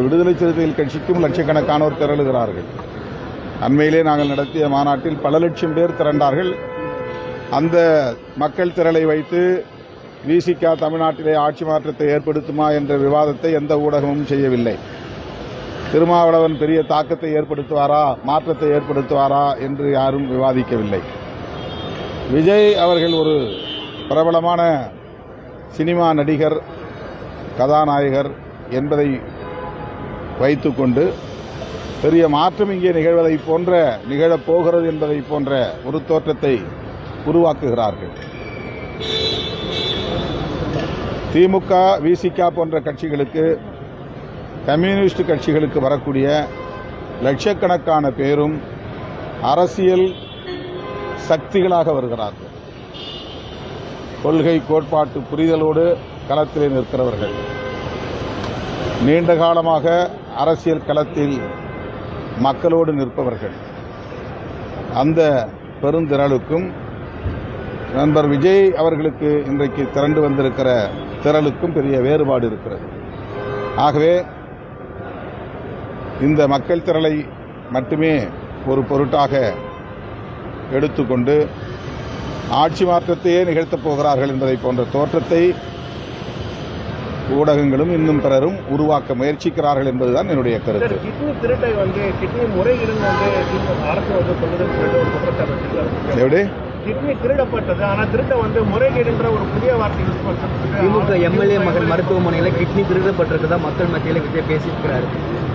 விடுதலை சிறுத்தைகள் கட்சிக்கும் லட்சக்கணக்கானோர் திரளுகிறார்கள். அண்மையிலே நாங்கள் நடத்திய மாநாட்டில் பல லட்சம் பேர் திரண்டார்கள். அந்த மக்கள் திரளை வைத்து விசிக தமிழ்நாட்டிலே ஆட்சி மாற்றத்தை ஏற்படுத்துமா என்ற விவாதத்தை எந்த ஊடகமும் செய்யவில்லை. திருமாவளவன் பெரிய தாக்கத்தை ஏற்படுத்துவாரா, மாற்றத்தை ஏற்படுத்துவாரா என்று யாரும் விவாதிக்கவில்லை. விஜய் அவர்கள் ஒரு பிரபலமான சினிமா நடிகர், கதாநாயகர் என்பதை வைத்துக்கொண்டு பெரிய மாற்றம் இங்கே நிகழப் போகிறது என்பதை போன்ற ஒரு தோற்றத்தை உருவாக்குகிறார்கள். திமுக, விசிக போன்ற கட்சிகளுக்கு, கம்யூனிஸ்ட் கட்சிகளுக்கு வரக்கூடிய லட்சக்கணக்கான பேரும் அரசியல் சக்திகளாக வருகிறார்கள். கொள்கை கோட்பாட்டு புரிதலோடு களத்திலே நிற்கிறவர்கள், நீண்ட காலமாக அரசியல் களத்தில் மக்களோடு நிற்பவர்கள். அந்த பெருந்திரளுக்கும் நண்பர் விஜய் அவர்களுக்கு இன்றைக்கு திரண்டு வந்திருக்கிற திரளுக்கும் பெரிய வேறுபாடு இருக்கிறது. ஆகவே இந்த மக்கள் திரளை மட்டுமே ஒரு பொருட்டாக எடுத்துக்கொண்டு ஆட்சி மாற்றத்தையே நிகழ்த்தப் போகிறார்கள் என்பதை போன்ற தோற்றத்தை ஊடகங்களும் இன்னும் பிறரும் உருவாக்க முயற்சிக்கிறார்கள் என்பதுதான் என்னுடைய கருத்து. கிட்னி முறைகேடு அரசு எப்படி கிட்னி திருடப்பட்டது, ஆனா திருட்ட முறைகேடுன்ற ஒரு புதிய வார்த்தை யூஸ் பண்றது. திமுக எம்எல்ஏ மகன் மருத்துவமனையில் கிட்னி திருடப்பட்டிருக்கதா மக்கள் மத்தியில் விஜய் பேசியிருக்கிறாரு.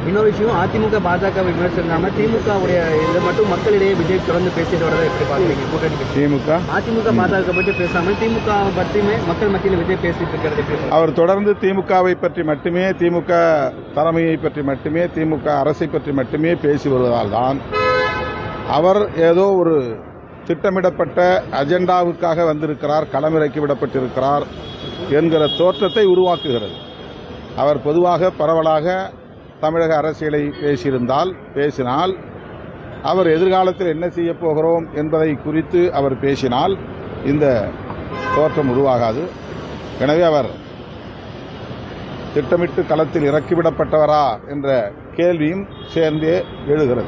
இன்னொரு விஷயம், அதிமுக பாஜக விமர்சனம் திமுகவுடைய இதை மட்டும் மக்களிடையே விஜய் தொடர்ந்து பேசிட்டு வரதை எப்படி பாக்குறீங்க? கூட்டணி அதிமுக பாஜக பற்றி பேசாமல் திமுக பற்றியுமே மக்கள் மத்தியில் விஜய் பேசிட்டு இருக்கிறது. அவர் தொடர்ந்து திமுகவை பற்றி மட்டுமே, திமுக தலைமையை பற்றி மட்டுமே, திமுக அரசை பற்றி மட்டுமே பேசி வருவதால் தான் அவர் ஏதோ ஒரு திட்டமிடப்பட்ட அஜெண்டாவுக்காக வந்திருக்கிறார், களமிறக்கி விடப்பட்டிருக்கிறார் என்கிற தோற்றத்தை உருவாக்குகிறது. அவர் பொதுவாக பரவலாக தமிழக அரசியலை பேசினால் அவர் எதிர்காலத்தில் என்ன செய்யப் போகிறோம் என்பதை குறித்து அவர் பேசினால் இந்த தோற்றம் உருவாகாது. எனவே அவர் திட்டமிட்டு களத்தில் இறக்கிவிடப்பட்டவரா என்ற கேள்வியும் சேர்ந்தே எழுகிறது.